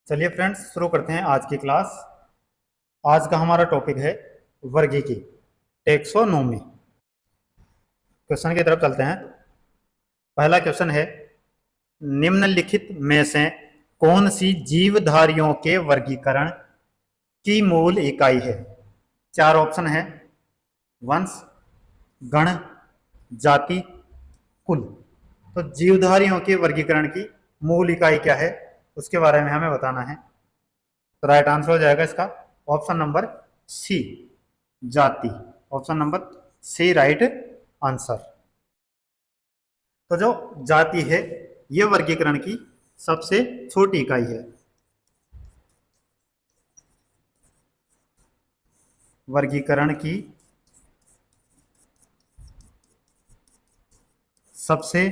चलिए फ्रेंड्स, शुरू करते हैं आज की क्लास। आज का हमारा टॉपिक है वर्गीकी, टेक्सोनोमी। क्वेश्चन की तरफ चलते हैं। पहला क्वेश्चन है, निम्नलिखित में से कौन सी जीवधारियों के वर्गीकरण की मूल इकाई है? चार ऑप्शन है, वंश, गण, जाति, कुल। तो जीवधारियों के वर्गीकरण की मूल इकाई क्या है, उसके बारे में हमें बताना है। तो राइट आंसर हो जाएगा इसका ऑप्शन नंबर सी, जाति। Option number C right answer. तो जो जाति है ये वर्गीकरण की सबसे छोटी इकाई है। वर्गीकरण की सबसे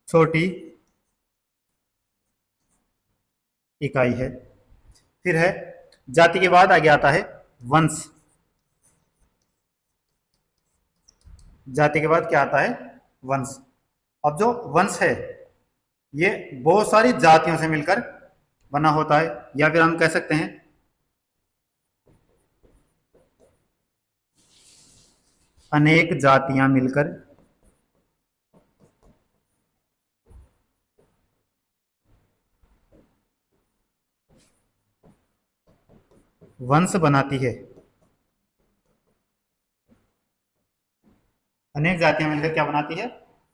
छोटी इकाई है। फिर है, जाति के बाद आगे आता है वंश। जाति के बाद क्या आता है? वंश। अब जो वंश है ये बहुत सारी जातियों से मिलकर बना होता है, या फिर हम कह सकते हैं अनेक जातियां मिलकर वंश बनाती है। अनेक जातियां मिलकर क्या बनाती है?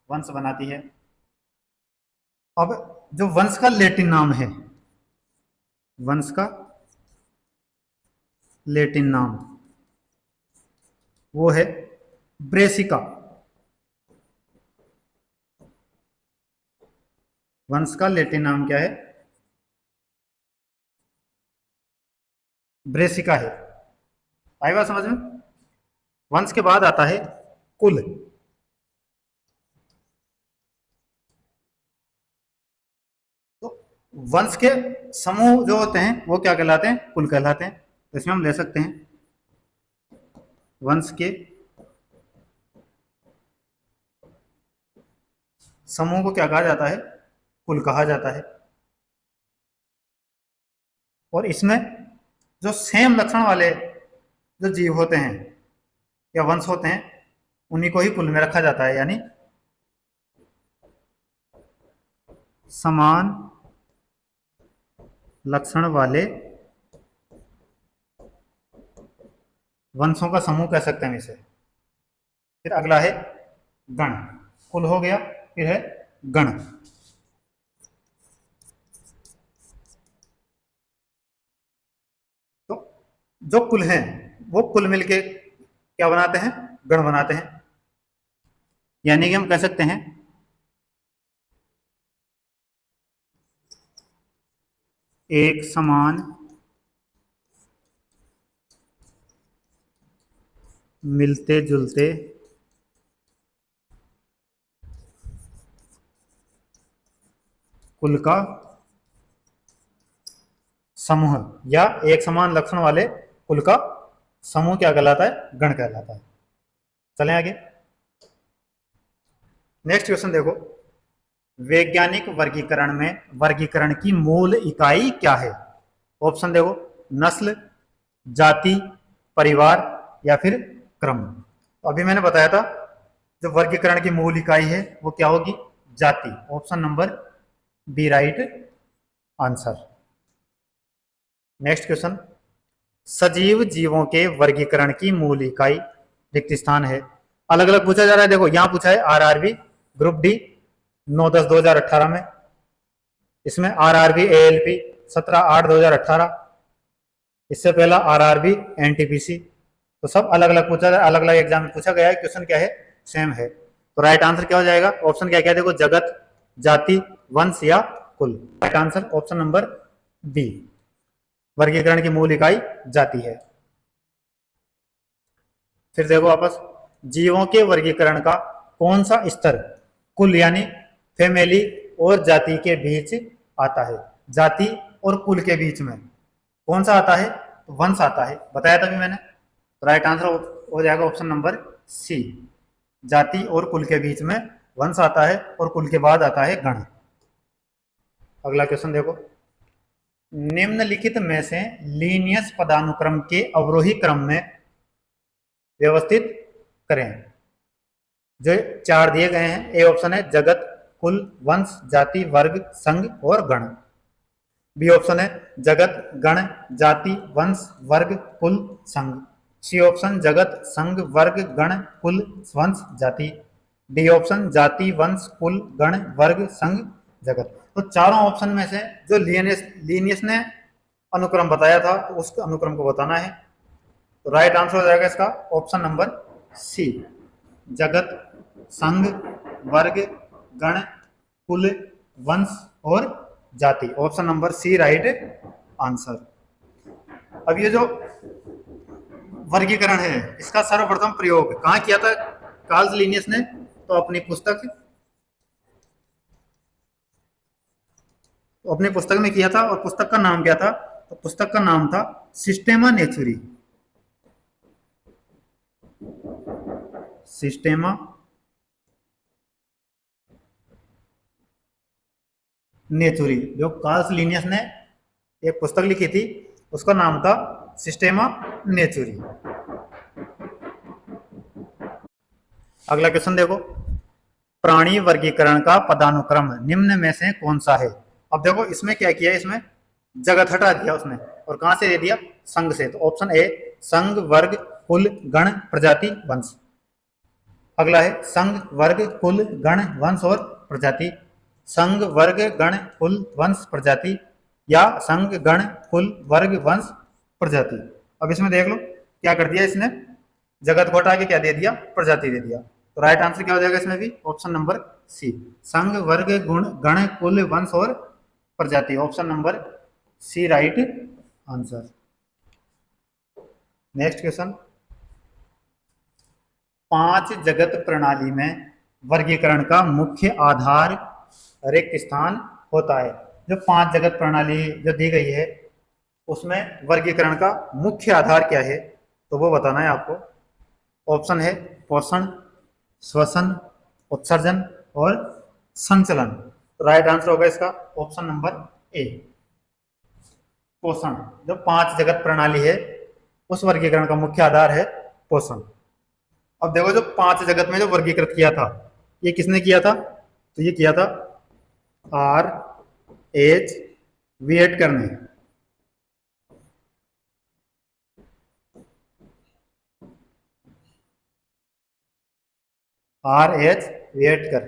वंश बनाती है। अब जो वंश का लैटिन नाम है, वंश का लैटिन नाम वो है ब्रेसिका। वंश का लैटिन नाम क्या है? ब्रेसिका है। आई बात समझ में? वंश के बाद आता है कुल। तो वंश के समूह जो होते हैं वो क्या कहलाते हैं? कुल कहलाते हैं। तो इसमें हम ले सकते हैं वंश के समूह को क्या कहा जाता है? कुल कहा जाता है। और इसमें जो सेम लक्षण वाले जो जीव होते हैं या वंश होते हैं उन्हीं को ही कुल में रखा जाता है, यानी समान लक्षण वाले वंशों का समूह कह सकते हैं इसे। फिर अगला है गण। कुल हो गया, फिर है गण। तो जो कुल हैं वो कुल मिलके क्या बनाते हैं? गण बनाते हैं। यानी कि हम कह सकते हैं एक समान मिलते जुलते कुल का समूह या एक समान लक्षण वाले कुल का समूह क्या कहलाता है? गण कहलाता है। चलें आगे। नेक्स्ट क्वेश्चन देखो, वैज्ञानिक वर्गीकरण में वर्गीकरण की मूल इकाई क्या है? ऑप्शन देखो, नस्ल, जाति, परिवार या फिर क्रम। तो अभी मैंने बताया था जो वर्गीकरण की मूल इकाई है वो क्या होगी? जाति। Option number B right answer. Next question, सजीव जीवों के वर्गीकरण की मूल इकाई रिक्त स्थान है। अलग अलग पूछा जा रहा है। देखो यहां पूछा है आरआरबी ग्रुप डी 9/10/2018 में। इसमें आरआरबी एएलपी 17/8/2018। इससे पहला आरआरबी एनटीपीसी। तो सब अलग अलग पूछा, अलग अलग एग्जाम में पूछा गया है। क्वेश्चन क्या है? सेम है। तो राइट आंसर क्या हो जाएगा? ऑप्शन क्या क्या देखो, जगत, जाति, वंश या कुल। Right answer option number B, वर्गीकरण की मूल इकाई जाति है। फिर देखो वापस, जीवों के वर्गीकरण का कौन सा स्तर कुल यानी फैमिली और जाति के बीच आता है? जाति और कुल के बीच में कौन सा आता है? तो वंश आता है, बताया था भी मैंने। तो राइट आंसर हो जाएगा ऑप्शन नंबर सी, जाति और कुल के बीच में वंश आता है और कुल के बाद आता है गण। अगला क्वेश्चन देखो, निम्नलिखित में से लीनियस पदानुक्रम के अवरोही क्रम में व्यवस्थित करें। जो चार दिए गए हैं, ए ऑप्शन है जगत, कुल, वंश, जाति, वर्ग, संघ और गण। बी ऑप्शन है जगत, गण, जाति, वंश, वर्ग, कुल, संघ। सी ऑप्शन जगत, संघ, वर्ग, गण, कुल, वंश, जाति। डी ऑप्शन जाति, वंश, कुल, गण, वर्ग, संघ, जगत। तो चारों ऑप्शन में से जो लीनियस ने अनुक्रम बताया था, तो उस अनुक्रम को बताना है। तो राइट आंसर हो जाएगा इसका ऑप्शन नंबर सी, जगत, संघ, वर्ग, गण, कुल, वंश और जाति। Option number C right answer. अब ये जो वर्गीकरण है, इसका सर्वप्रथम प्रयोग कहाँ किया था कार्ल लिनियस ने? तो अपनी पुस्तक में किया था। और पुस्तक का नाम क्या था? तो पुस्तक का नाम था सिस्टेमा नेचुरी। सिस्टेमा नेचुरी, जो कार्ल लिनियस ने एक पुस्तक लिखी थी, उसका नाम था सिस्टेमा नेचुरी। अगला क्वेश्चन देखो, प्राणी वर्गीकरण का पदानुक्रम निम्न में से कौन सा है? अब देखो इसमें क्या किया, इसमें जगत हटा दिया उसने और कहां से दे दिया? संघ से। तो ऑप्शन ए संघ, वर्ग, कुल, गण, प्रजाति, वंश। अगला है संघ, वर्ग, कुल, गण, वंश और प्रजाति। संघ, वर्ग, गण, कुल, वंश, प्रजाति, या संघ, गण, कुल, वर्ग, वंश, प्रजाति। अब इसमें देख लो क्या कर दिया इसने, जगत को हटा के क्या दे दिया? प्रजाति दे दिया। तो राइट आंसर क्या हो जाएगा इसमें भी? ऑप्शन नंबर सी, संघ, वर्ग, गुण, गण, कुल, वंश और प्रजाति। Option number C right answer. Next question, 5 जगत प्रणाली में वर्गीकरण का मुख्य आधार रिक्त स्थान होता है। जो 5 जगत प्रणाली जो दी गई है, उसमें वर्गीकरण का मुख्य आधार क्या है? तो वो बताना है आपको। ऑप्शन है पोषण, श्वसन, उत्सर्जन और संचलन। तो राइट आंसर होगा इसका ऑप्शन नंबर ए, पोषण। जो 5 जगत प्रणाली है, उस वर्गीकरण का मुख्य आधार है पोषण। अब देखो जो 5 जगत में जो वर्गीकृत किया था, ये किसने किया था? तो ये किया था आर एच विएटकर ने। R H Whittaker.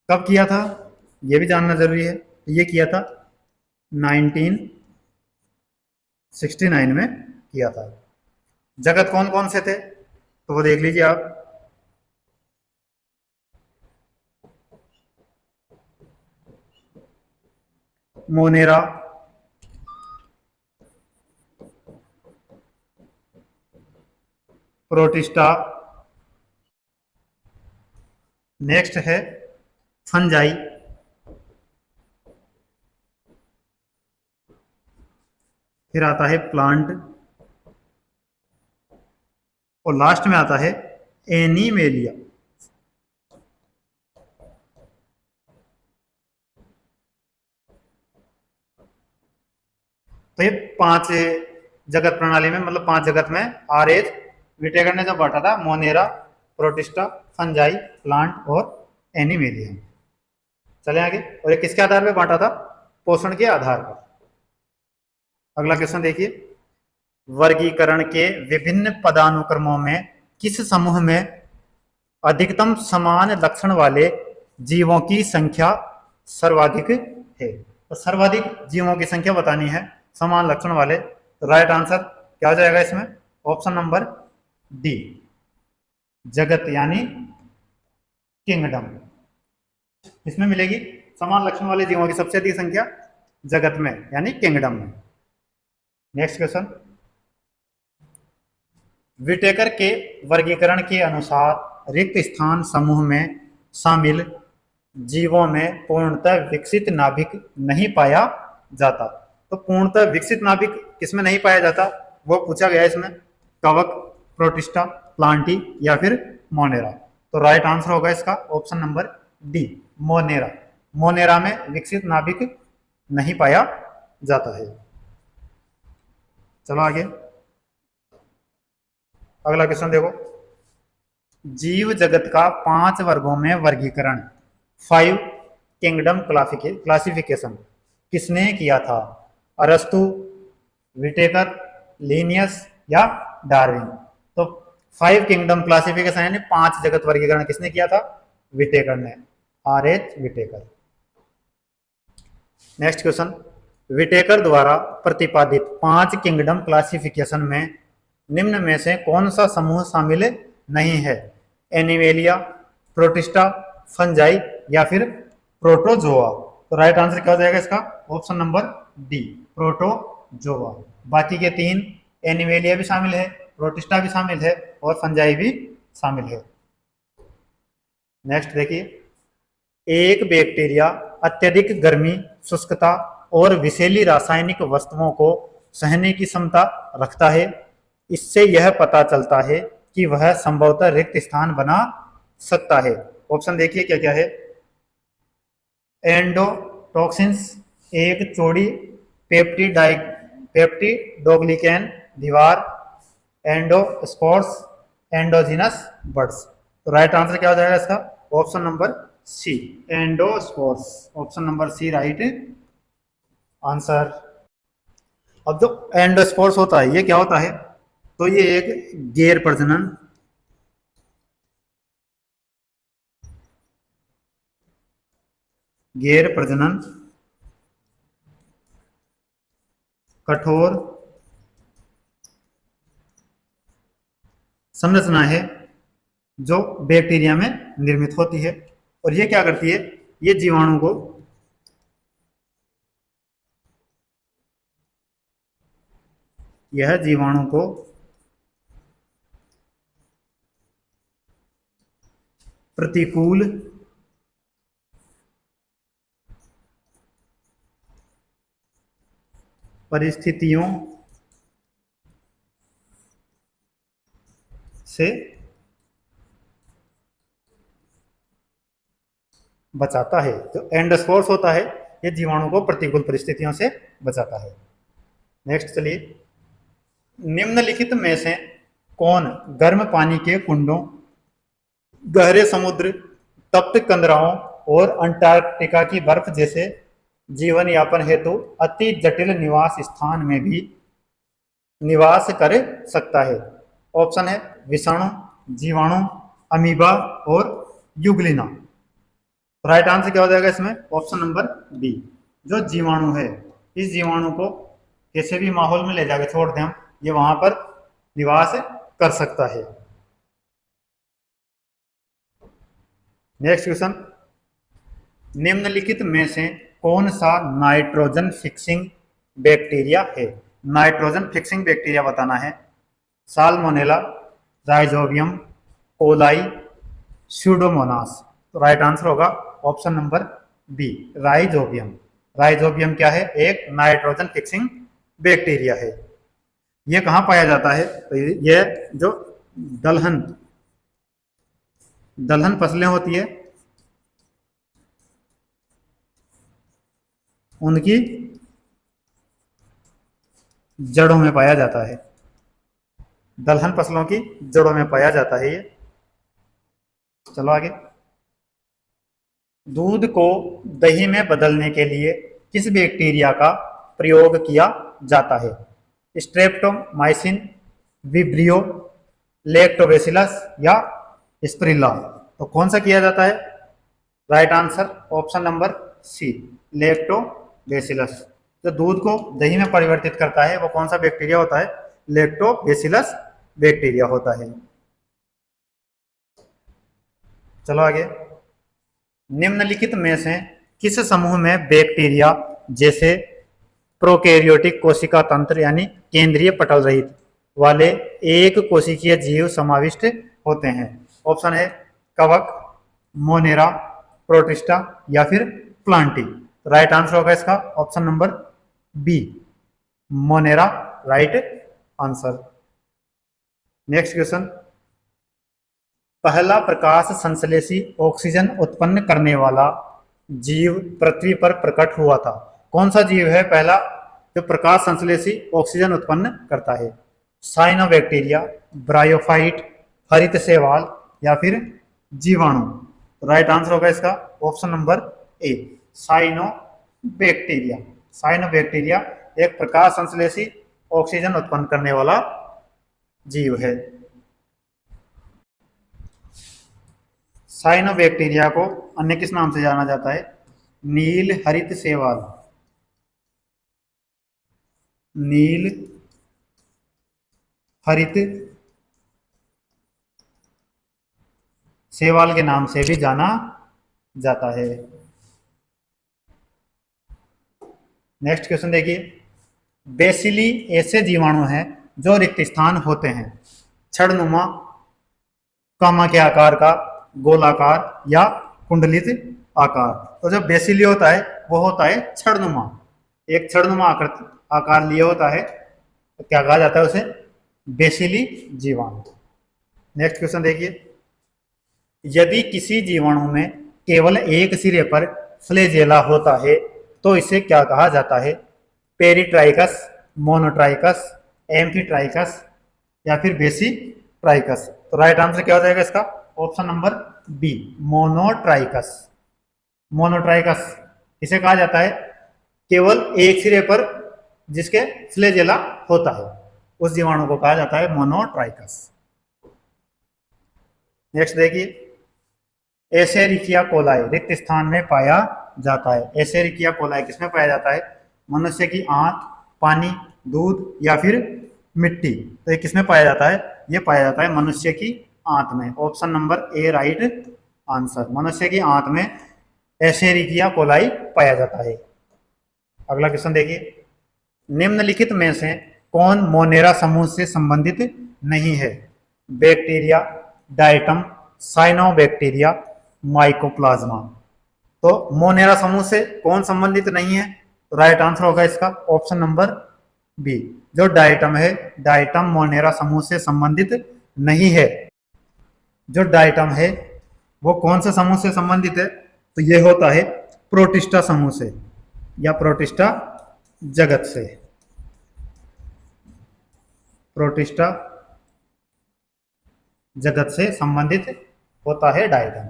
कब किया था ये भी जानना जरूरी है। ये किया था 1969 में किया था। जगत कौन कौन से थे तो वो देख लीजिए आप। मोनेरा, प्रोटिस्टा, नेक्स्ट है फंजाई, फिर आता है प्लांट और लास्ट में आता है एनिमेलिया। तो ये 5 जगत प्रणाली में, मतलब 5 जगत में आर एच विटेकर ने जो बांटा था, मोनेरा, प्रोटिस्टा, फंजाई, प्लांट और एनिमेलिया। चले आगे। और ये किसके आधार पर बांटा था? पोषण के आधार पर। अगला क्वेश्चन देखिए, वर्गीकरण के विभिन्न पदानुक्रमों में किस समूह में अधिकतम समान लक्षण वाले जीवों की संख्या सर्वाधिक है? तो सर्वाधिक जीवों की संख्या बतानी है समान लक्षण वाले। तो राइट आंसर क्या हो जाएगा इसमें? ऑप्शन नंबर डी, जगत यानी किंगडम। इसमें मिलेगी समान लक्षण वाले जीवों की सबसे अधिक संख्या जगत में यानी किंगडम में। नेक्स्ट क्वेश्चन, विटेकर के वर्गीकरण के अनुसार रिक्त स्थान समूह में शामिल जीवों में पूर्णतः विकसित नाभिक नहीं पाया जाता। तो पूर्णतः विकसित नाभिक किसमें नहीं पाया जाता वो पूछा गया इसमें। कवक, प्रोटिस्टा, प्लांटी या फिर मोनेरा। तो राइट आंसर होगा इसका option number D, Monera. Monera में विकसित नाभिक नहीं पाया जाता है। चलो आगे, अगला क्वेश्चन देखो, जीव जगत का 5 वर्गों में वर्गीकरण, 5 किंगडम क्लासिफिकेशन किसने किया था? अरस्तु, विटेकर, लिनियस या डार्विन? तो 5 किंगडम क्लासिफिकेशन यानी 5 जगत वर्गीकरण किसने किया था? विटेकर ने, R H. Whittaker. Next question, Whittaker द्वारा प्रतिपादित 5 किंगडम क्लासिफिकेशन में निम्न में से कौन सा समूह शामिल नहीं है? एनिमेलिया, प्रोटिस्टा, फंजाई या फिर प्रोटोजोआ? तो राइट आंसर क्या हो जाएगा इसका? Option number D, protozoa. बाकी के 3, एनिमेलिया भी शामिल है, प्रोटिस्टा भी शामिल है और फंजाई भी शामिल है। नेक्स्ट देखिए, एक बैक्टीरिया अत्यधिक गर्मी, शुष्कता और विषैली रासायनिक वस्तुओं को सहने की क्षमता रखता है। इससे यह पता चलता है कि वह संभवतः रिक्त स्थान बना सकता है। ऑप्शन देखिए क्या क्या है। एंडोटॉक्सिन्स, एक चौड़ी पेप्टिडोग्लिकेन दीवार, एंडोस्पोर्स, एंडोजिनस बड्स। तो राइट आंसर क्या हो जाएगा इसका? Option number C, endospores. Option number C right answer. अब जो एंडोस्पोर्स होता है ये क्या होता है? तो ये एक गैर प्रजनन कठोर संरचना है जो बैक्टीरिया में निर्मित होती है। और ये क्या करती है? ये जीवाणु को प्रतिकूल परिस्थितियों से बचाता है। जो एंडोस्पोर्स होता है ये जीवाणु को प्रतिकूल परिस्थितियों से बचाता है। नेक्स्ट चलिए, निम्नलिखित में से कौन गर्म पानी के कुंडों, गहरे समुद्र, तप्त कंदराओं और अंटार्कटिका की बर्फ जैसे जीवन यापन हेतु अति जटिल निवास स्थान में भी निवास कर सकता है? ऑप्शन है विषाणु, जीवाणु, अमीबा और युग्लिना। राइट आंसर क्या हो जाएगा इसमें? ऑप्शन नंबर बी, जो जीवाणु है, इस जीवाणु को किसी भी माहौल में ले जाकर छोड़ दें हम, ये वहां पर निवास कर सकता है। नेक्स्ट क्वेश्चन, निम्नलिखित में से कौन सा नाइट्रोजन फिक्सिंग बैक्टीरिया है? नाइट्रोजन फिक्सिंग बैक्टीरिया बताना है। Salmonella, rhizobium, coli, pseudomonas. तो राइट आंसर होगा option number B, rhizobium. Rhizobium क्या है? एक नाइट्रोजन फिक्सिंग बैक्टीरिया है। ये कहाँ पाया जाता है? तो ये जो दलहन फसलें होती है उनकी जड़ों में पाया जाता है। दलहन फसलों की जड़ों में पाया जाता है ये। चलो आगे, दूध को दही में बदलने के लिए किस बैक्टीरिया का प्रयोग किया जाता है? स्ट्रेप्टोमाइसिन, विब्रियो, लैक्टोबैसिलस या स्प्रिला? तो कौन सा किया जाता है? Right answer option number C, lactobacillus. जो दूध को दही में परिवर्तित करता है वो कौन सा बैक्टीरिया होता है? लैक्टोबैसिलस बैक्टीरिया होता है। चलो आगे, निम्नलिखित में से किस समूह में बैक्टीरिया जैसे प्रोकैरियोटिक कोशिका तंत्र यानी केंद्रीय पटल रहित वाले एक कोशिकीय जीव समाविष्ट होते हैं? ऑप्शन है कवक, मोनेरा, प्रोटिस्टा या फिर प्लांटी। राइट आंसर होगा इसका option number B, Monera right answer. Next question, पहला प्रकाश संश्लेषी ऑक्सीजन उत्पन्न करने वाला जीव पृथ्वी पर प्रकट हुआ था? कौन सा जीव है पहला जो प्रकाश संश्लेषी ऑक्सीजन उत्पन्न करता है? साइनोबैक्टीरिया, ब्रायोफाइट, हरित शैवाल या फिर जीवाणु? तो राइट आंसर होगा इसका ऑप्शन नंबर ए, साइनोबैक्टीरिया। साइनोबैक्टीरिया एक प्रकाश संश्लेषी ऑक्सीजन उत्पन्न करने वाला जीव है। साइनोबैक्टीरिया को अन्य किस नाम से जाना जाता है? नील हरित शैवाल, नील हरित शैवाल के नाम से भी जाना जाता है। नेक्स्ट क्वेश्चन देखिए, बेसिली ऐसे जीवाणु हैं जो रिक्त स्थान होते हैं, छड़नुमा, कामा के आकार का, गोलाकार या कुंडलित आकार? तो जो बेसिली होता है वो होता है छड़नुमा, एक छड़नुमा आकार लिए होता है, तो क्या कहा जाता है उसे? बेसिली जीवाणु। नेक्स्ट क्वेश्चन देखिए, यदि किसी जीवाणु में केवल एक सिरे पर फ्लैजेला होता है तो इसे क्या कहा जाता है? पेरिट्राइकस, मोनोट्राइकस, एम्फीट्राइकस या फिर बेसीट्राइकस? तो राइट आंसर क्या हो जाएगा इसका? Option number B, monotrichous. Monotrichous इसे कहा जाता है केवल एक सिरे पर जिसके फ्लैजेला होता है, उस जीवाणु को कहा जाता है मोनोट्राइकस। नेक्स्ट देखिए, एसेरिकिया कोलाई रिक्त स्थान में पाया जाता है। एसेरिकिया कोलाई किसमें पाया जाता है? मनुष्य की आंत, पानी, दूध या फिर मिट्टी? तो ये किसमें पाया जाता है? ये पाया जाता है मनुष्य की आंत में। Option number A right answer, मनुष्य की आंत में एसेरिकिया कोलाई पाया जाता है। अगला क्वेश्चन देखिए, निम्नलिखित में से कौन मोनेरा समूह से संबंधित नहीं है? Bacteria, diatom, cyanobacteria, mycoplasma? तो मोनेरा समूह से कौन संबंधित नहीं है? तो राइट आंसर होगा इसका ऑप्शन नंबर बी, जो डायटम है, डायटम मोनेरा समूह से संबंधित नहीं है। जो डायटम है वो कौन से समूह से संबंधित है? तो ये होता है प्रोटिस्टा समूह से या प्रोटिस्टा जगत से। प्रोटिस्टा जगत से संबंधित होता है डायटम।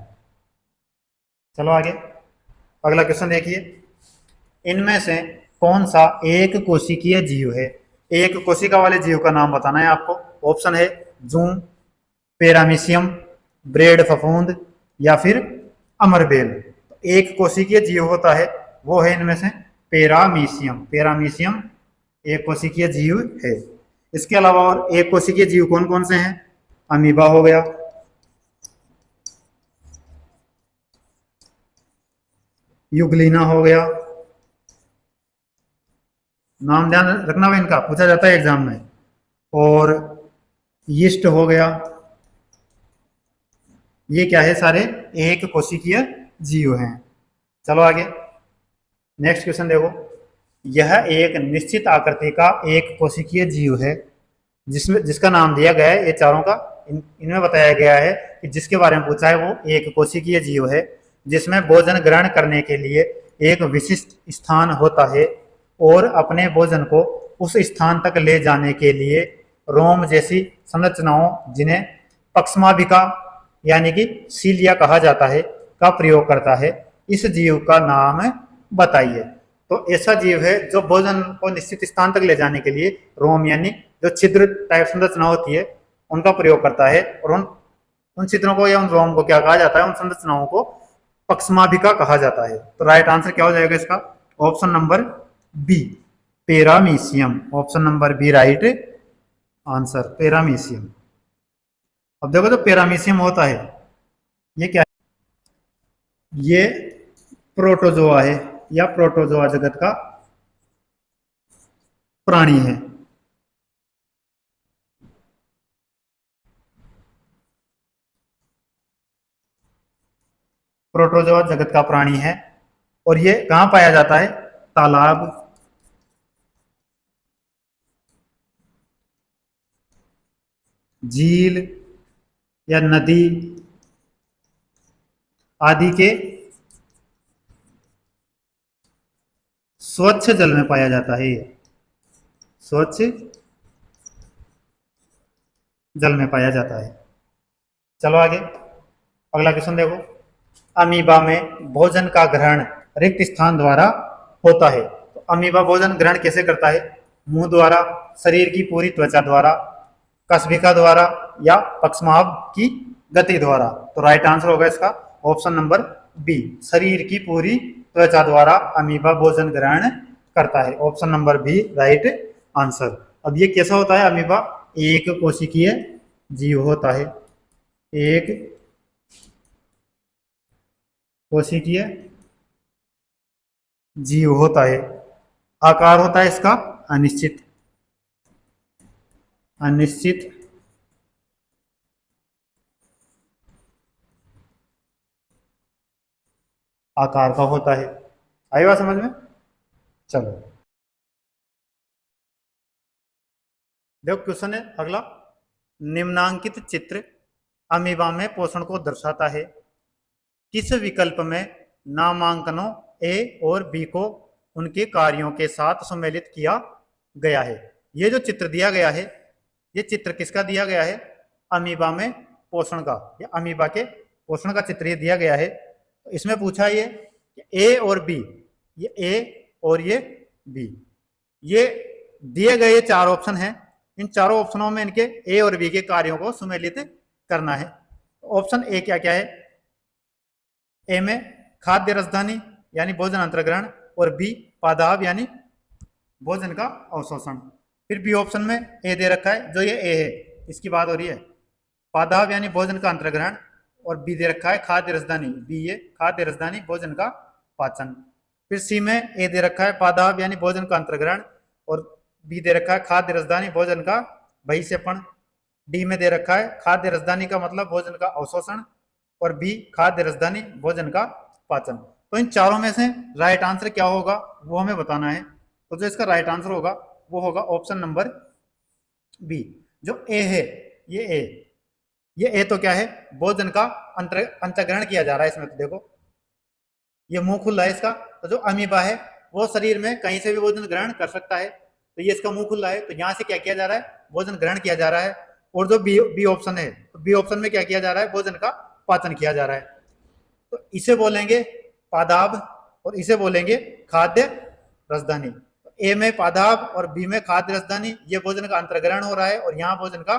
चलो आगे अगला क्वेश्चन देखिए, इनमें से कौन सा एक कोशिकीय जीव है? एक कोशिका वाले जीव का नाम बताना है आपको। ऑप्शन है जूं, पेरामीशियम, ब्रेड फफूंद या फिर अमरबेल? एक कोशिकीय जीव होता है वो है इनमें से पेरामीशियम। पेरामीशियम एक कोशिकीय जीव है। इसके अलावा और एक कोशिकीय जीव कौन कौन से हैं? अमीबा हो गया, यूग्लिना हो गया, नाम ध्यान रखना हुआ इनका, पूछा जाता है एग्जाम में, और यीस्ट हो गया। ये क्या है? सारे एक कोशिकीय जीव हैं। चलो आगे नेक्स्ट क्वेश्चन देखो, यह एक निश्चित आकृति का एक कोशिकीय जीव है जिसमें जिसका नाम दिया गया है, ये चारों का इनमें बताया गया है कि जिसके बारे में पूछा है वो एक कोशिकीय जीव है जिसमें भोजन ग्रहण करने के लिए एक विशिष्ट स्थान होता है और अपने भोजन को उस स्थान तक ले जाने के लिए रोम जैसी संरचनाओं, जिन्हें पक्ष्माभिका यानी कि सीलिया कहा जाता है, का प्रयोग करता है। इस जीव का नाम बताइए। तो ऐसा जीव है जो भोजन को निश्चित स्थान तक ले जाने के लिए रोम यानी जो छिद्र टाइप संरचना होती है उनका प्रयोग करता है, और उन छिद्रों को या उन रोम को क्या कहा जाता है? उन संरचनाओं को पक्ष्माभिका कहा जाता है। तो राइट आंसर क्या हो जाएगा इसका? Option number B, paramecium. Option number B right answer, paramecium. अब देखो जो पेरामीशियम होता है ये क्या है? ये प्रोटोजोआ है या प्रोटोजोआ जगत का प्राणी है। प्रोटोजोआ जगत का प्राणी है और ये कहां पाया जाता है? तालाब, झील या नदी आदि के स्वच्छ जल में पाया जाता है, स्वच्छ जल में पाया जाता है। चलो आगे अगला क्वेश्चन देखो। अमीबा में भोजन का ग्रहण रिक्त स्थान द्वारा होता है। तो अमीबा भोजन ग्रहण कैसे करता है? मुंह द्वारा, शरीर की पूरी त्वचा द्वारा, कशभिका द्वारा या पक्षमाभ की गति द्वारा। तो राइट आंसर होगा इसका ऑप्शन नंबर बी, शरीर की पूरी त्वचा द्वारा अमीबा भोजन ग्रहण करता है। Option number B right answer. अब ये कैसा होता है अमीबा? एक कोशिकीय जीव होता है, एक कोशिकीय जीव होता है। आकार होता है इसका अनिश्चित, अनिश्चित आकार का होता है। आई बात समझ में? चलो देखो क्वेश्चन है अगला। निम्नांकित चित्र अमीबा में पोषण को दर्शाता है। किस विकल्प में नामांकनों ए और बी को उनके कार्यों के साथ सम्मिलित किया गया है? ये जो चित्र दिया गया है, ये चित्र किसका दिया गया है? अमीबा में पोषण का, या अमीबा के पोषण का चित्र ये दिया गया है। तो इसमें पूछा ये ए और बी, ये ए और ये बी, ये दिए गए चार ऑप्शन हैं। इन चारों ऑप्शनों में इनके ए और बी के कार्यों को सुमेलित करना है। ऑप्शन ए क्या क्या है? ए में खाद्य रसधानी यानी भोजन अंतर्ग्रहण, और बी पादाब यानी भोजन का अवशोषण। फिर बी ऑप्शन में ए दे रखा है, जो ये ए है इसकी बात हो रही है, पादाब यानी भोजन का अंतर्ग्रहण, और बी दे रखा है खाद्य रसधानी, बी ये खाद्य रसधानी भोजन का पाचन। फिर सी में ए दे रखा है पादाब यानी भोजन का अंतर्ग्रहण, और बी दे रखा है खाद्य रसधानी भोजन का बहिक्षेपण। डी में दे रखा है खाद्य रसधानी का मतलब भोजन का अवशोषण, और बी खाद्य रसधानी भोजन का पाचन। तो इन चारों में से राइट आंसर क्या होगा वो हमें बताना है। तो जो इसका राइट आंसर होगा वो होगा ऑप्शन नंबर बी, जो ए है। ये ए तो क्या है? भोजन का अंतर्ग्रहण किया जा रहा है इसमें। तो देखो ये मुंह खुला है इसका, तो जो अमीबा है वो शरीर में कहीं से भी भोजन ग्रहण कर सकता है। तो ये इसका मुंह खुला है, तो यहाँ से क्या किया जा रहा है? भोजन ग्रहण किया जा रहा है। और जो बी ऑप्शन है, तो बी ऑप्शन में क्या किया जा रहा है? भोजन का पाचन किया जा रहा है। तो इसे बोलेंगे पादाब और इसे बोलेंगे खाद्य रसधानी। तो ए में पादाब और बी में खाद्य रसधानी, ये भोजन का अंतर्ग्रहण हो रहा है और यहाँ भोजन का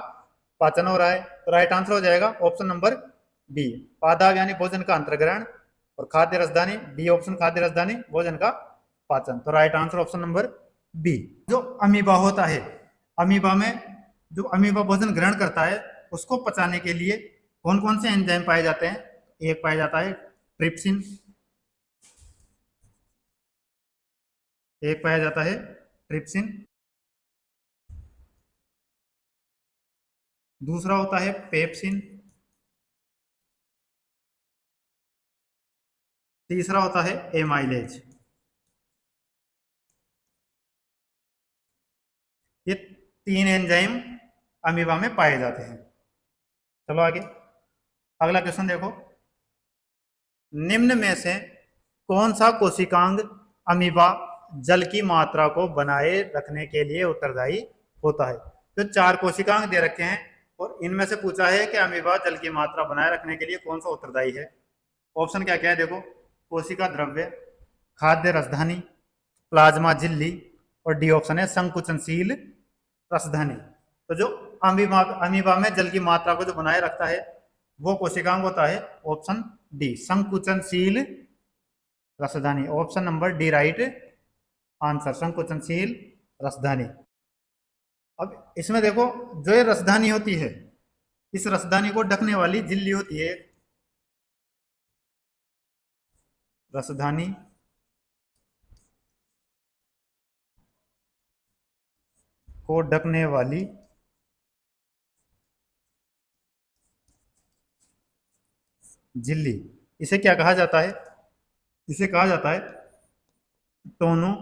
पाचन हो रहा है। तो राइट आंसर हो जाएगा ऑप्शन नंबर बी, पादाब यानी भोजन का अंतर्ग्रहण, और खाद्य रसधानी बी ऑप्शन खाद्य रसधानी भोजन का पाचन। तो right answer option number B. जो अमीबा होता है, अमीबा में जो अमीबा भोजन ग्रहण करता है उसको पचाने के लिए कौन कौन से एंजाइम पाए जाते हैं? एक पाया जाता है ट्रिप्सिन, एक पाया जाता है ट्रिप्सिन, दूसरा होता है पेप्सिन, तीसरा होता है एमाइलेज। ये तीन एंजाइम अमीबा में पाए जाते हैं। चलो आगे अगला क्वेश्चन देखो। निम्न में से कौन सा कोशिकांग अमीबा जल की मात्रा को बनाए रखने के लिए उत्तरदायी होता है? तो चार कोशिकांग दे रखे हैं और इनमें से पूछा है कि अमीबा जल की मात्रा बनाए रखने के लिए कौन सा उत्तरदायी है। ऑप्शन क्या क्या है देखो, कोशिका द्रव्य, खाद्य रसधानी, प्लाज्मा झिल्ली, और डी ऑप्शन है संकुचनशील रसधानी। तो जो अमीबा में जल की मात्रा को जो बनाए रखता है वो कोशिकांग होता है ऑप्शन डी, संकुचनशील रसधानी। Option number D right answer, संकुचनशील रसधानी। अब इसमें देखो जो ये रसधानी होती है, इस रसधानी को ढकने वाली झिल्ली होती है, रसधानी को ढकने वाली झिल्ली, इसे क्या कहा जाता है? इसे कहा जाता है टोनो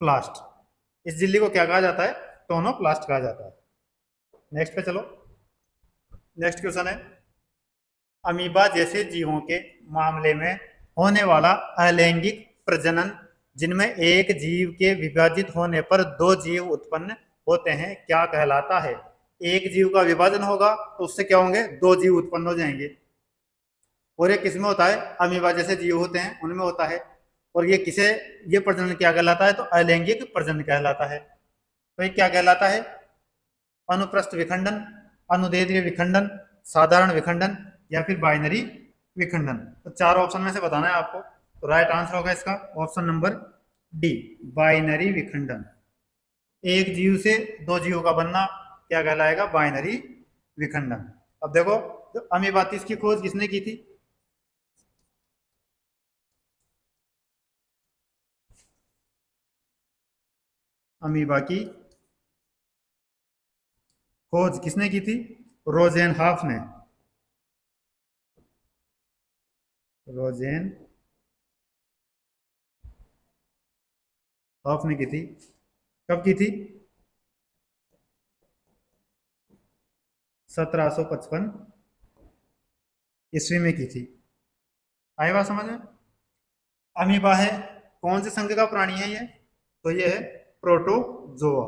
प्लास्ट। इस झिल्ली को क्या कहा जाता है? टोनोप्लास्ट कहा जाता है। नेक्स्ट पे चलो। नेक्स्ट क्वेश्चन है, अमीबा जैसे जीवों के मामले में होने वाला अलैंगिक प्रजनन, जिनमें एक जीव के विभाजित होने पर दो जीव उत्पन्न होते हैं, क्या कहलाता है? एक जीव का विभाजन होगा तो उससे क्या होंगे? दो जीव उत्पन्न हो जाएंगे। और ये किसमें होता है? अमीबा जैसे जीव होते हैं उनमें होता है। और ये किसे, ये प्रजनन क्या कहलाता है? तो अलैंगिक प्रजनन कहलाता है। तो ये क्या कहलाता है? अनुप्रस्थ विखंडन, अनुदैर्ध्य विखंडन, साधारण विखंडन या फिर बाइनरी विखंडन। तो चार ऑप्शन में से बताना है आपको। तो राइट आंसर होगा इसका ऑप्शन नंबर डी, बाइनरी विखंडन। एक जीव से दो जीवों का बनना क्या कहलाएगा? बाइनरी विखंडन। अब देखो, तो अमीबातिस की खोज किसने की थी? अमीबा की खोज किसने की थी? रोजेनहाफ ने। रोजेन हॉफ ने की थी। कब की थी? 1755 ईस्वी में की थी। आई बात समझ में? अमीबा है, कौन से संघ का प्राणी है ये? तो ये है प्रोटोजोआ।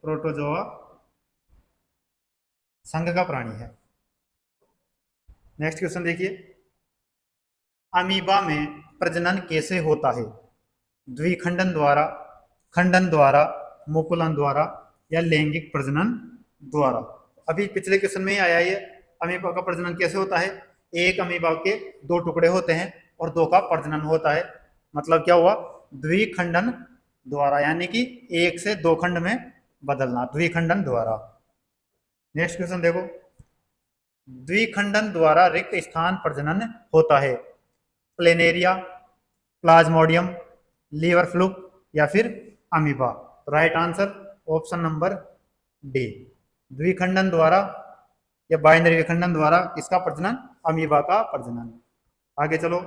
प्रोटोजोआ संघ का प्राणी है। नेक्स्ट क्वेश्चन देखिए, अमीबा में प्रजनन कैसे होता है? द्विखंडन द्वारा, खंडन द्वारा, मुकुलन द्वारा या लैंगिक प्रजनन द्वारा? अभी पिछले क्वेश्चन में ही आया ये। अमीबा का प्रजनन कैसे होता है? एक अमीबा के दो टुकड़े होते हैं और दो का प्रजनन होता है। मतलब क्या हुआ? द्विखंडन द्वारा, यानी कि एक से दो खंड में बदलना, द्विखंडन द्वारा। नेक्स्ट क्वेश्चन देखो, द्विखंडन द्वारा रिक्त स्थान प्रजनन होता है। प्लेनेरिया, प्लाज्मोडियम, लीवर फ्लूक या फिर amoeba? Right answer option number D, द्विखंडन द्वारा या बाइनरी विखंडन द्वारा किसका प्रजनन? अमीबा का प्रजनन। आगे चलो,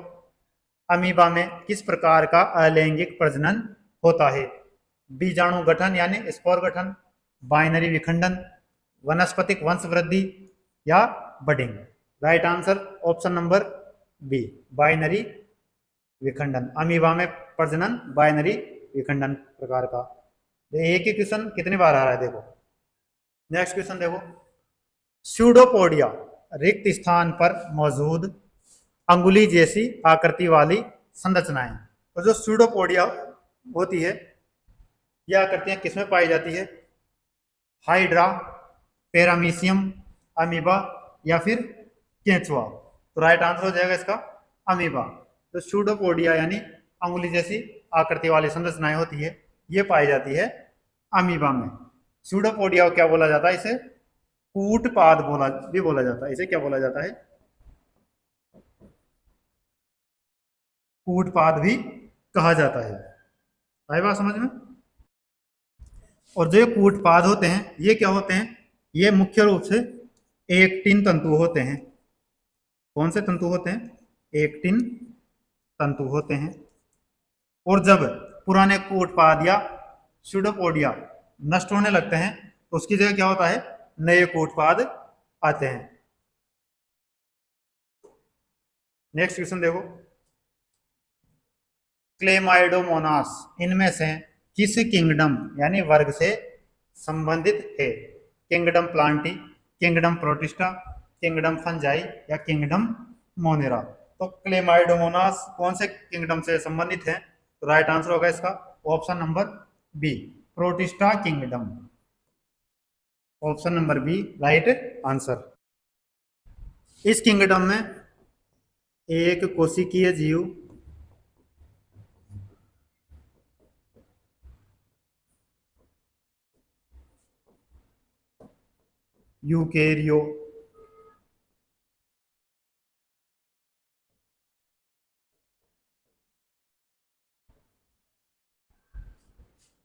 अमीबा में किस प्रकार का अलैंगिक प्रजनन होता है? बीजाणु गठन यानी स्पोर गठन, बाइनरी विखंडन, वनस्पतिक वंश वृद्धि या budding? Right answer option number B, binary विखंडन। अमीबा में प्रजनन बाइनरी विखंडन प्रकार का। एक ही क्वेश्चन कितनी बार आ रहा है देखो। नेक्स्ट क्वेश्चन देखो, स्यूडोपोडिया रिक्त स्थान पर मौजूद अंगुली जैसी आकृति वाली संरचनाएं। तो जो स्यूडोपोडिया होती है, यह आकृतियां किसमें पाई जाती है? हाइड्रा, पैरामीशियम, अमीबा या फिर केंचुआ? तो राइट आंसर हो जाएगा इसका अमीबा। तो स्यूडोपोडिया यानी अंगुली जैसी आकृति वाली संरचनाएं होती है, ये पाई जाती है अमीबा में। स्यूडोपोडिया को क्या बोला जाता है? इसे कूटपाद बोला जाता है। इसे क्या बोला जाता है? कूटपाद भी कहा जाता है। आई बात समझ में? और जो ये कूटपाद होते हैं, ये क्या होते हैं? ये मुख्य रूप से एक्टिन तंतु होते हैं। कौन से तंतु होते हैं? एक्टिन तंतु होते हैं। और जब पुराने कूटपाद या स्यूडोपोडिया नष्ट होने लगते हैं तो उसकी जगह क्या होता है? नए कूटपाद आते हैं। नेक्स्ट क्वेश्चन देखो, क्लेमाइडोमोनास इनमें से किस किंगडम यानी वर्ग से संबंधित है? Kingdom Plantae, kingdom protista, kingdom fungi या किंगडम मोनेरा? तो क्लेमाइडोमोनास कौन से किंगडम से संबंधित है? तो राइट आंसर होगा इसका option number B, Protista kingdom. Option number B right answer. इस किंगडम में एक कोशिकीय जीव, यूकेरियो,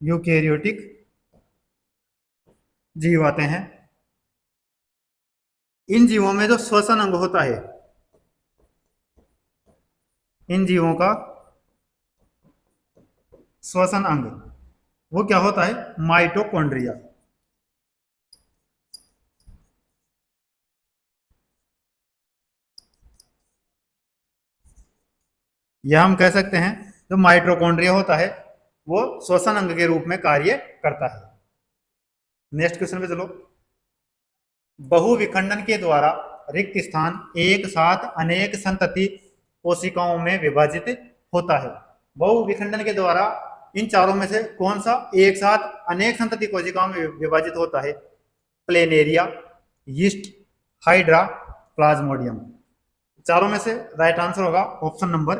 यूकेरियोटिक जीव आते हैं। इन जीवों में जो श्वसन अंग होता है, इन जीवों का श्वसन अंग वो क्या होता है? माइटोकॉन्ड्रिया। यह हम कह सकते हैं जो माइटोकॉन्ड्रिया होता है वो श्वसन अंग के रूप में कार्य करता है। नेक्स्ट क्वेश्चन पे चलो। बहुविखंडन के द्वारा रिक्त स्थान एक साथ अनेक संतति कोशिकाओं में विभाजित होता है। बहुविखंडन के द्वारा इन चारों में से कौन सा एक साथ अनेक संतति कोशिकाओं में विभाजित होता है? Planaria, yeast, hydra, Plasmodium. चारों में से राइट आंसर होगा option number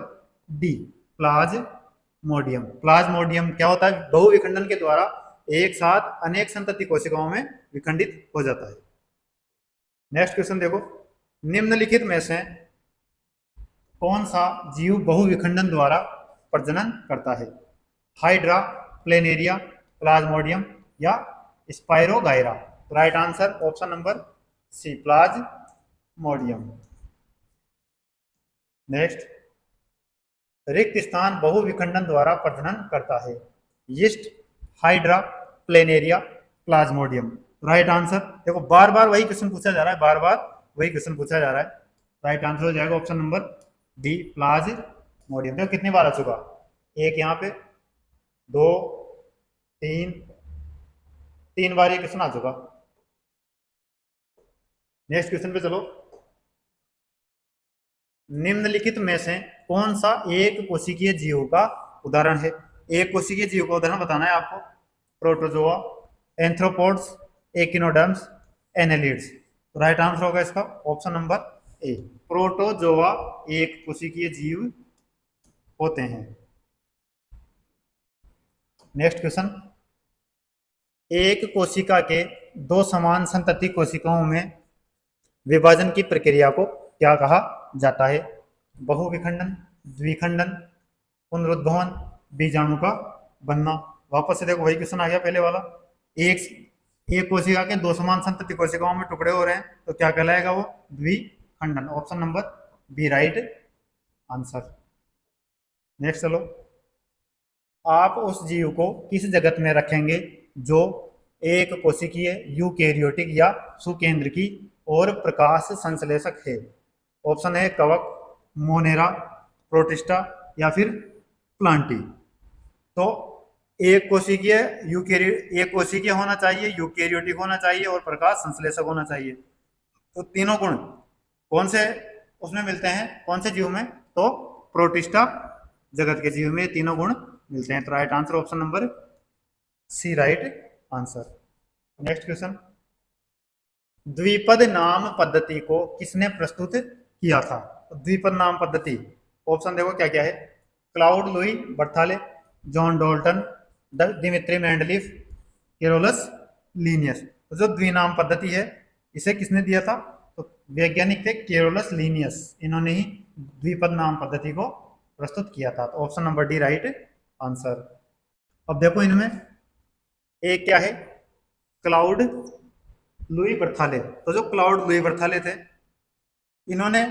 D, Plasmodium. Plasmodium क्या होता है? बहुविखंडन के द्वारा एक साथ अनेक संतति कोशिकाओं में विखंडित हो जाता है। नेक्स्ट क्वेश्चन देखो। निम्नलिखित में से कौन सा जीव बहुविखंडन द्वारा प्रजनन करता है? हाइड्रा, प्लेनेरिया, प्लाज्मोडियम या spirogyra. Right answer option number C, plasmodium. Next, रिक्त स्थान बहुविखंडन द्वारा प्रजनन करता है। Yeast, hydra, planaria, plasmodium. Right answer देखो, बार बार वही क्वेश्चन पूछा जा रहा है, बार बार वही क्वेश्चन पूछा जा रहा है। राइट आंसर हो जाएगा ऑप्शन नंबर डी, प्लाज्मोडियम। देखो कितनी बार आ चुका, एक यहाँ पे, दो, तीन, तीन बार ये क्वेश्चन आ चुका। नेक्स्ट क्वेश्चन पे चलो। निम्नलिखित में से कौन सा एक कोशिकीय जीव का उदाहरण है? एक कोशिकीय जीव का उदाहरण बताना है आपको। Protozoa, arthropods, echinoderms, annelids. Right answer होगा इसका ऑप्शन नंबर ए, प्रोटोजोआ एक कोशिकीय जीव होते हैं। Next question. एक कोशिका के दो समान संतति कोशिकाओं में विभाजन की प्रक्रिया को क्या कहा जाता है? बहुविखंडन, द्विखंडन, पुनरुद्भवन, बीजाणु का बनना। वापस से देखो वही क्वेश्चन आ गया पहले वाला। एक कोशिका के दो समान संतति कोशिकाओं में टुकड़े हो रहे हैं तो क्या कहलाएगा वो? द्विखंडन। Option number B right answer. Next चलो। आप उस जीव को किस जगत में रखेंगे जो एक कोशिकीय, यूकेरियोटिक या सुकेंद्रकी और प्रकाश संश्लेषक है? ऑप्शन है कवक, मोनेरा, प्रोटिस्टा या फिर प्लांटी। तो एक कोशिकीय होना चाहिए, यूकेरियोटिक होना चाहिए और प्रकाश संश्लेषक होना चाहिए। तो तीनों गुण कौन से उसमें मिलते हैं, कौन से जीव में? तो प्रोटिस्टा जगत के जीव में तीनों गुण मिलते हैं। तो right answer option number C right answer. Next question. द्विपद नाम पद्धति को किसने प्रस्तुत किया था? द्विपद नाम पद्धति ऑप्शन देखो क्या क्या है। Claude Louis Berthollet, John Dalton, Dmitri Mendeleev, Carolus Linnaeus. तो जो द्विनाम पद्धति है इसे किसने दिया था? तो वैज्ञानिक थे केरोलस लीनियस, इन्होंने ही द्विपद नाम पद्धति को प्रस्तुत किया था। तो option number D right answer. अब देखो इनमें एक क्या है, क्लाउड लुई बर्थाले। तो जो क्लाउड लुई बर्थाले थे इन्होंने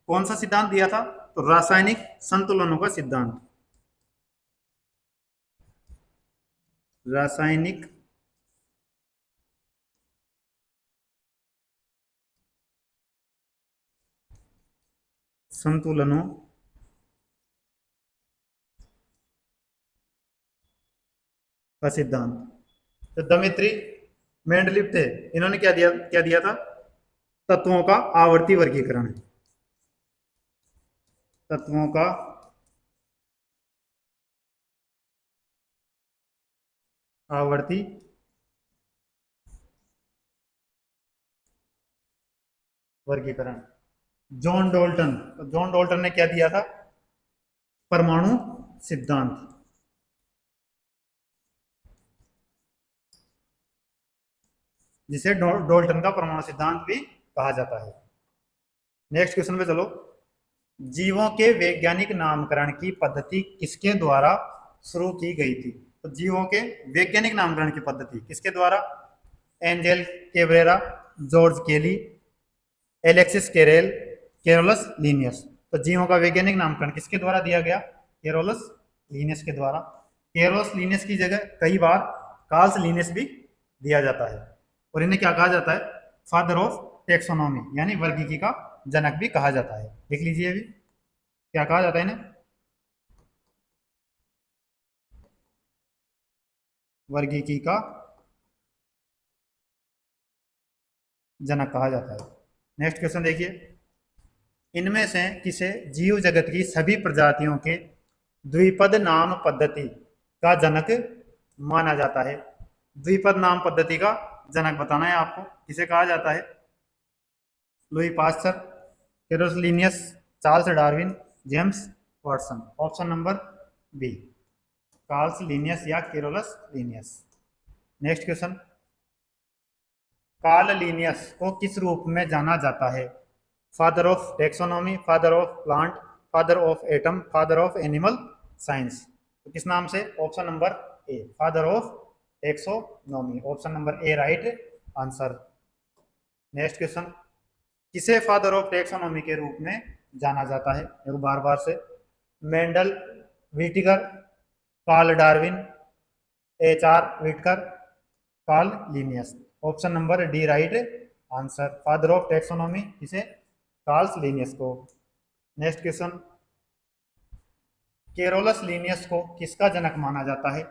कौन सा सिद्धांत दिया था? तो रासायनिक संतुलनों का सिद्धांत। रासायनिक संतुलनों का सिद्धांत। तो दमित्री मेंडलीफ थे, इन्होंने क्या दिया था? तत्वों का आवर्ती वर्गीकरण। तत्वों का आवर्ती वर्गीकरण। जॉन डॉल्टन ने क्या दिया था? परमाणु सिद्धांत, जिसे डॉल्टन का परमाणु सिद्धांत भी कहा जाता है। नेक्स्ट क्वेश्चन पे चलो। जीवों के वैज्ञानिक नामकरण की पद्धति किसके द्वारा शुरू की गई थी? तो जीवों के वैज्ञानिक नामकरण की पद्धति किसके द्वारा? एंजेल कैब्रेरा, जॉर्ज केली, एलेक्सिस कैरेल, केरोलस लीनियस। तो जीवों का वैज्ञानिक नामकरण किसके द्वारा दिया गया? केरोलस लीनियस के द्वारा। केरोस लीनियस की जगह कई बार कार्ल्स लीनियस भी दिया जाता है, और इन्हें क्या कहा जाता है? फादर ऑफ टेक्सोनॉमी, यानी वर्गीकी का जनक भी कहा जाता है। लिख लीजिए अभी, क्या कहा जाता है इन्हें? वर्गीकी का जनक कहा जाता है। नेक्स्ट क्वेश्चन देखिए, इनमें से किसे जीव जगत की सभी प्रजातियों के द्विपद नाम पद्धति का जनक माना जाता है? द्विपद नाम पद्धति का जनक बताना है आपको, किसे कहा जाता है? Louis Pasteur, Carolus Linnaeus, Charles Darwin, James Watson. Option number B, Carls Linnaeus या Carolus Linnaeus. Next question, Carl Linnaeus को किस रूप में जाना जाता है? Father of taxonomy, father of plant, father of atom, father of animal science. तो किस नाम से? Option number A, father of taxonomy. Option number A right answer. Next question, किसे फादर ऑफ टेक्सोनॉमी के रूप में जाना जाता है? देखो बार बार से, Mendel, Whittaker, Carl Darwin, H R. Whittaker, Carl Linnaeus. Option number D right answer. Father of taxonomy किसे? कार्ल्स लीनियस को। नेक्स्ट क्वेश्चन, केरोलस लीनियस को किसका जनक माना जाता है?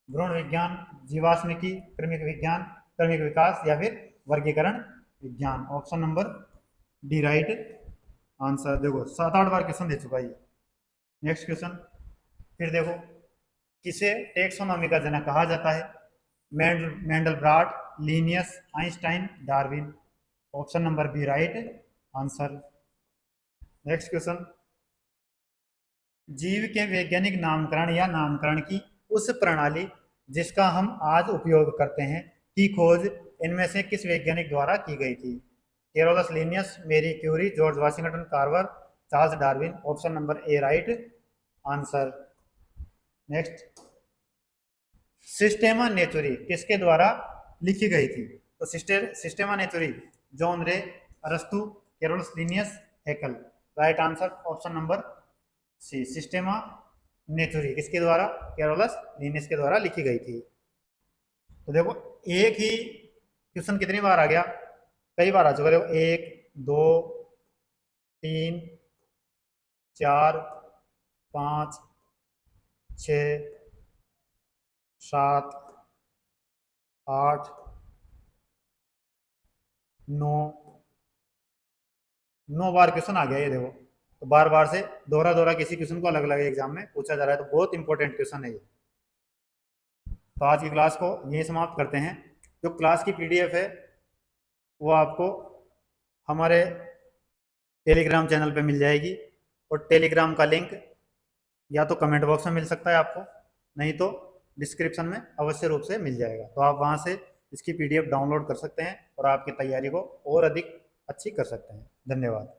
भ्रूण विज्ञान, जीवाश्मिकी, कृमिक विज्ञान, कृमिक विकास या फिर वर्गीकरण विज्ञान। Option number D right answer. देखो 7-8 बार क्वेश्चन दे चुका है। नेक्स्ट क्वेश्चन, फिर देखो, किसे टेक्सोनॉमी का जनक कहा जाता है? Mandelbrot, Linnaeus, Einstein, Darwin. Option number B right answer. Next question, जीव के वैज्ञानिक नामकरण या नामकरण की उस प्रणाली जिसका हम आज उपयोग करते हैं की खोज इनमें से किस वैज्ञानिक द्वारा की गई थी? Carolus Linnaeus, Marie Curie, George Washington Carver, Charles Darwin. Option number A right answer. Next, Systema Naturae किसके द्वारा लिखी गई थी? तो सिस्टेमा नेचुरी, जॉन रे, अरस्तु, Carolus Linnaeus, Haeckel. Right answer option number C, Systema Naturae किसके द्वारा? केरोलस लीनियस के द्वारा लिखी गई थी। तो देखो एक ही क्वेश्चन कितनी बार आ गया? कई बार आ चुका। देखो 1 2 3 4 5 6 7 8 9 बार क्वेश्चन आ गया ये देखो। तो बार बार से दोहरा दोहरा किसी क्वेश्चन को अलग अलग एग्जाम में पूछा जा रहा है, तो बहुत इंपॉर्टेंट क्वेश्चन है ये। तो आज की क्लास को यही समाप्त करते हैं। जो क्लास की पीडीएफ है वो आपको हमारे टेलीग्राम चैनल पे मिल जाएगी, और टेलीग्राम का लिंक या तो कमेंट बॉक्स में मिल सकता है आपको, नहीं तो डिस्क्रिप्शन में अवश्य रूप से मिल जाएगा। तो आप वहाँ से इसकी पीडीएफ डाउनलोड कर सकते हैं और आपकी तैयारी को और अधिक अच्छी कर सकते हैं। धन्यवाद।